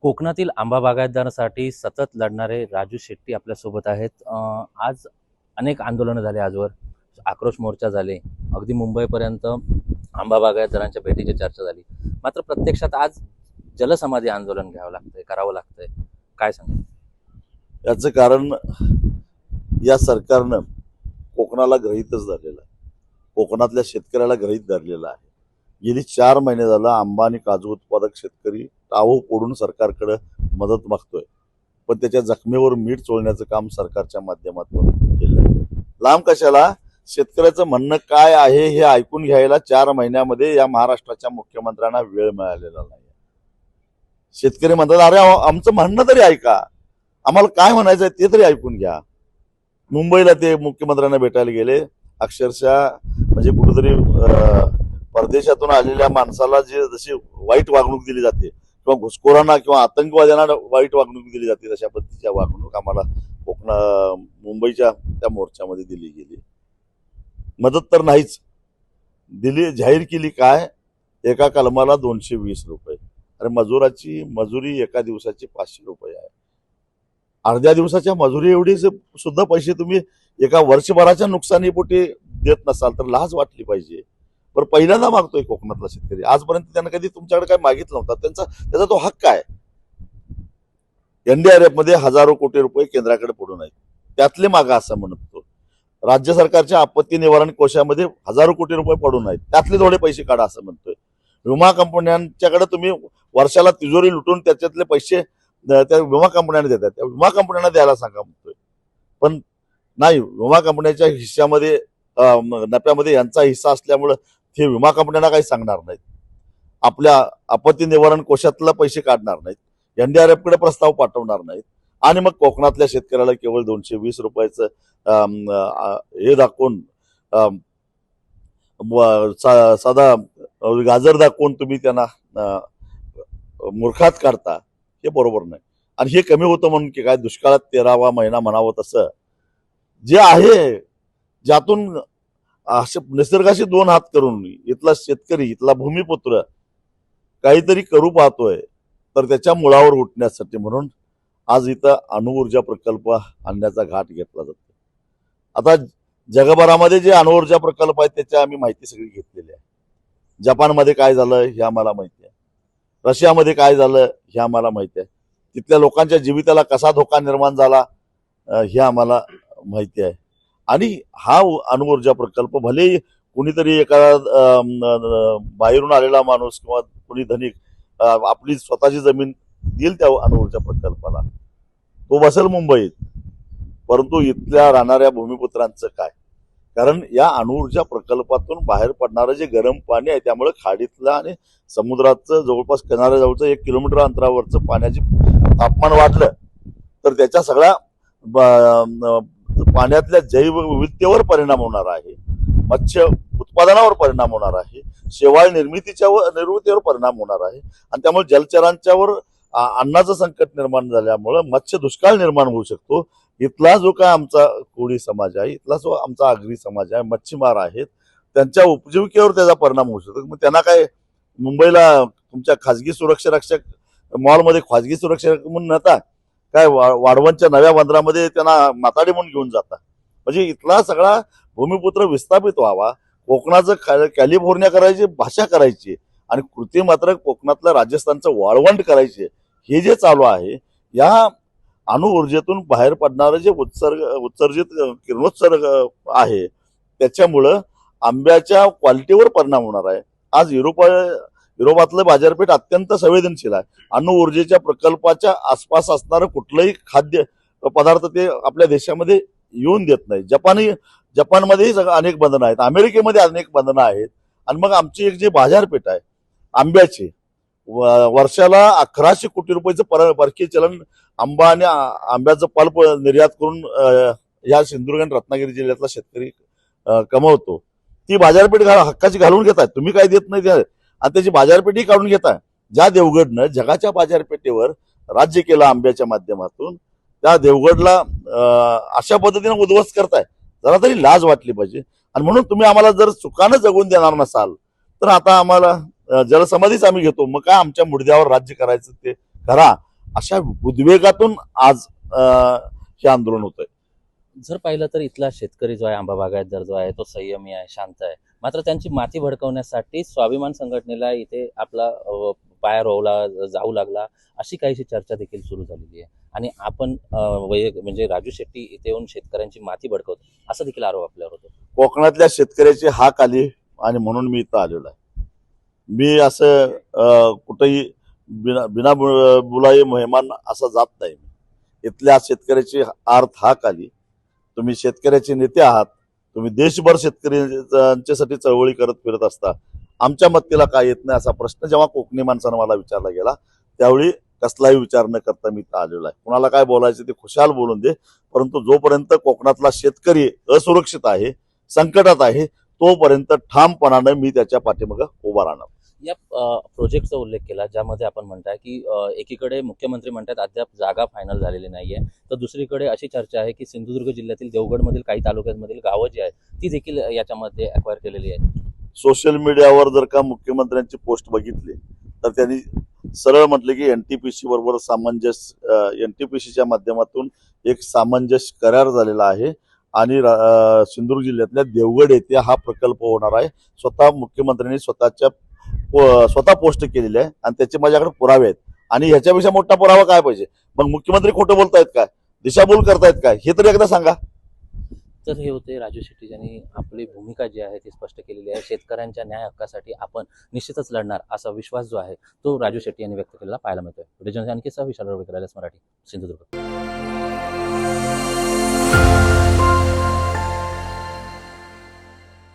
कोकणातील आंबा बागायतदारांसाठी सतत लढणारे राजू शेट्टी आपल्यासोबत आहेत. आज अनेक आंदोलनं झाले, आजवर आक्रोश मोर्चा झाले, अगदी मुंबईपर्यंत आंबा बागायतदारांच्या भेटीची चर्चा झाली. मात्र प्रत्यक्षात आज जलसमाधी आंदोलन घ्यावं लागतंय, करावं लागतंय. काय सांगा? याचं कारण या सरकारनं कोकणाला गृहीतच धरलेलं आहे. कोकणातल्या शेतकऱ्याला गृहीत धरलेलं आहे. गेली 4 महिने झालं आंबा आणि काजू उत्पादक शेतकरी टाहो पोडून सरकारकडे मदत मागतोय, पण त्याच्या जखमेवर मीठ चोळण्याचं काम सरकारच्या माध्यमातून केलं. लांब कशाला, शेतकऱ्याचं म्हणणं काय आहे हे ऐकून घ्यायला 4 महिन्यामध्ये या महाराष्ट्राच्या मुख्यमंत्र्यांना वेळ मिळालेला नाही. शेतकरी म्हणतात, अरे आमचं म्हणणं तरी ऐका, आम्हाला काय म्हणायचंय ते तरी ऐकून घ्या. मुंबईला ते मुख्यमंत्र्यांना भेटायला गेले. अक्षरशः म्हणजे कुठेतरी परदेशातून आलेल्या माणसाला जे जशी वाईट वागणूक दिली जाते किंवा घुसखोरांना किंवा आतंकवाद्यांना वाईट वागणूक दिली जाते, तशा पद्धतीच्या वागणूक आम्हाला मुंबईच्या त्या मोर्चामध्ये दिली गेली. मदत तर नाहीच दिली, जाहीर केली काय, एका कलमाला 220 रुपये. अरे मजुराची मजुरी एका दिवसाची 500 रुपये आहे. अर्ध्या दिवसाच्या मजुरी एवढी सुद्धा पैसे तुम्ही एका वर्षभराच्या नुकसानीपोटी देत नसाल तर लाज वाटली पाहिजे. पण पहिल्यांदा मागतोय कोकणातला शेतकरी. आजपर्यंत त्यांना कधी तुमच्याकडे काय मागितलं नव्हतं. त्याचा तो हक्क आहे. एनडीआरएफ मध्ये हजारो कोटी रुपये केंद्राकडे पडून आहेत, त्यातले मागा असं म्हणतो. राज्य सरकारच्या आपत्ती निवारण कोशामध्ये हजारो कोटी रुपये पडून आहेत, त्यातले थोडे पैसे काढा असं म्हणतोय. विमा कंपन्यांच्याकडे तुम्ही वर्षाला तिजोरी लुटून त्याच्यातले पैसे त्या विमा कंपन्यांना देतात, त्या विमा कंपन्यांना द्यायला सांगा म्हणतोय. पण नाही, विमा कंपन्यांच्या हिश्श्यामध्ये नफ्यामध्ये यांचा हिस्सा असल्यामुळं ते विमा कंपन्यांना काही सांगणार नाहीत, आपल्या आपत्ती निवारण कोशातला पैसे काढणार नाहीत, एनडीआरएफ कडे प्रस्ताव पाठवणार नाहीत. आणि मग कोकणातल्या शेतकऱ्याला केवळ 220 रुपयाचं हे दाखवून साधा गाजर दाखवून तुम्ही त्यांना मूर्खात काढता, हे बरोबर नाही. आणि हे कमी होतं म्हणून की काय दुष्काळात 13वा महिना म्हणावं तसं जे आहे, ज्यातून असे निसर्गाशी 2 हात करून इथला शेतकरी, इथला भूमिपुत्र काहीतरी करू पाहतोय, तर त्याच्या मुळावर उठण्यासाठी म्हणून आज इथं अणुऊर्जा प्रकल्प आणण्याचा घाट घेतला जातो. आता जगभरामध्ये जे अणुऊर्जा प्रकल्प आहेत त्याची आम्ही माहिती सगळी घेतलेली आहे. जपानमध्ये काय झालं हे आम्हाला माहिती आहे, रशियामध्ये काय झालं हे आम्हाला माहिती आहे, तिथल्या लोकांच्या जीविताला कसा धोका निर्माण झाला हे आम्हाला माहिती आहे. आणि हा अणुऊर्जा प्रकल्प भले कुणीतरी एका बाहेरून आलेला माणूस किंवा कुणी धनिक आपली स्वतःची जमीन देईल त्या अणुऊर्जा प्रकल्पाला, तो बसेल मुंबईत, परंतु इथल्या राहणाऱ्या भूमिपुत्रांचं काय? कारण या अणुऊर्जा प्रकल्पातून बाहेर पडणारं जे गरम पाणी आहे त्यामुळे खाडीतलं आणि समुद्राचं जवळपास किनाऱ्याजवळचं 1 किलोमीटर अंतरावरचं पाण्याचे तापमान वाढलं तर त्याच्या सगळ्या पाण्यातल्या जैवविविधतेवर परिणाम होणार आहे, मत्स्य उत्पादनावर परिणाम होणार आहे, शेवाळ निर्मितीवर परिणाम होणार आहे. आणि त्यामुळे जलचरांच्यावर अन्नाचं संकट निर्माण झाल्यामुळं मत्स्य दुष्काळ निर्माण होऊ शकतो. इथला जो काय आमचा कोळी समाज आहे, इथला जो आमचा आगरी समाज आहे, मच्छीमार आहेत, त्यांच्या उपजीविकेवर त्याचा परिणाम होऊ शकतो. मग त्यांना काय मुंबईला तुमच्या खाजगी सुरक्षा रक्षक मॉलमध्ये खाजगी सुरक्षा म्हणून नेता काय, वाढवणच्या नव्या बंदरामध्ये त्यांना माताडी म्हणून घेऊन जाता. म्हणजे इथला सगळा भूमिपुत्र विस्थापित व्हावा, कोकणाचं कॅलिफोर्निया करायची, भाषा करायची आणि कृती मात्र कोकणातलं राजस्थानचं वाळवंट करायचे, हे जे चालू आहे, या अणुऊर्जेतून बाहेर पडणारं जे उत्सर्जित किरणोत्सर्ग आहे त्याच्यामुळं आंब्याच्या क्वालिटीवर परिणाम होणार आहे. आज युरोपातलं बाजारपेठ अत्यंत संवेदनशील आहे. अणुऊर्जेच्या प्रकल्पाच्या आसपास असणारं कुठलंही खाद्य पदार्थ ते आपल्या देशामध्ये येऊन देत नाही. जपानमध्येही अनेक बंधनं आहेत, अमेरिकेमध्ये अनेक बंधनं आहेत. आणि मग आमची एक जी बाजारपेठ आहे आंब्याची, वर्षाला 1100 कोटी रुपयाचं परकीय चलन आंबा आणि आंब्याचं पल्प निर्यात करून या सिंधुदुर्ग आणि रत्नागिरी जिल्ह्यातला शेतकरी कमवतो. ती बाजारपेठ हक्काची घालून घेतात, तुम्ही काय देत नाही आणि त्याची बाजारपेठही काढून घेताय. ज्या देवगडनं जगाच्या बाजारपेठेवर राज्य केलं आंब्याच्या माध्यमातून, त्या देवगडला अशा पद्धतीने उद्ध्वस्त करताय, जरा तरी लाज वाटली पाहिजे. आणि म्हणून तुम्ही आम्हाला जर सुखानं जगून देणार नसाल तर आता आम्हाला जलसमाधीच आम्ही घेतो, मग काय आमच्या मुडद्यावर राज्य करायचं ते करा. अशा उद्वेगातून आज हे आंदोलन होतंय. जर पाहिलं तर इथला शेतकरी जो आहे, आंबा बागायतदार जो आहे, तो संयमी आहे, शांत आहे. मात्र त्यांची माती भडकवण्यासाठी स्वाभिमान संघटनेला इथे आपला पाया रोवला जाऊ लागला, अशी काहीशी चर्चा देखील सुरू झालेली आहे. आणि आपण म्हणजे राजू शेट्टी इथे येऊन शेतकऱ्यांची माती भडकवतो, असा देखील आरोप आपल्यावर होतो. कोकणातल्या शेतकऱ्याची हाक आली आणि म्हणून मी इथं आलेलो आहे. मी असं कुठेही बिना बुलाये मेहमान असं जात नाही. इथल्या शेतकऱ्याची आर्थ हाक आली. तुम्ही शेतकऱ्याचे नेते आहात, तुम्ही देशभर शेतकऱ्यांच्यासाठी चळवळी करत फिरत असता, आमच्या मत्तीला काय येत नाही असा प्रश्न जेव्हा कोकणी माणसानं मला विचारला गेला, त्यावेळी कसलाही विचार न करता मी इथं आलेलो आहे. कुणाला काय बोलायचं ते खुशाल बोलून दे, परंतु जोपर्यंत कोकणातला शेतकरी असुरक्षित आहे, संकटात आहे, तोपर्यंत ठामपणानं मी त्याच्या पाठीमागं उभा राहणार. या प्रोजेक्टचा उल्लेख केला, ज्यामध्ये आपण म्हणताय की एकीकडे मुख्यमंत्री म्हणतात अद्याप जागा फायनल झालेली नाहीये, तर दुसरीकडे अशी चर्चा आहे की सिंधुदुर्ग जिल्ह्यातील देवगडमधील काही तालुक्यांमधील गावं जी आहेत ती देखील याच्यामध्ये अक्वायर केलेली आहेत. सोशल मीडियावर जर का मुख्यमंत्र्यांची पोस्ट बघितली तर त्यांनी सरळ म्हटले की एनटीपीसी बरोबर एनटीपीसीच्या माध्यमातून एक सामंजस्य करार झालेला आहे आणि सिंधुदुर्ग जिल्ह्यातल्या देवगड येथे हा प्रकल्प होणार आहे. स्वतः मुख्यमंत्र्यांनी स्वतः पोस्ट केलेली आहे आणि त्याचे माझ्याकडे पुरावे आहेत. आणि ह्याच्यापेक्षा मोठा पुरावा काय पाहिजे? मग मुख्यमंत्री खोटं बोलतायत काय, दिशाभूल करतायत काय, हे तरी एकदा सांगा. तर हे होते राजू शेट्टी, ज्यांनी आपली भूमिका जी आहे ती स्पष्ट केलेली आहे. शेतकऱ्यांच्या न्याय हक्कासाठी आपण निश्चितच लढणार असा विश्वास जो आहे तो राजू शेट्टी यांनी व्यक्त केलेला पाहायला मिळतोय. व्हिडिओ जर्नलिस्ट आणखी विशाल रविकर, मराठी, सिंधुदुर्ग.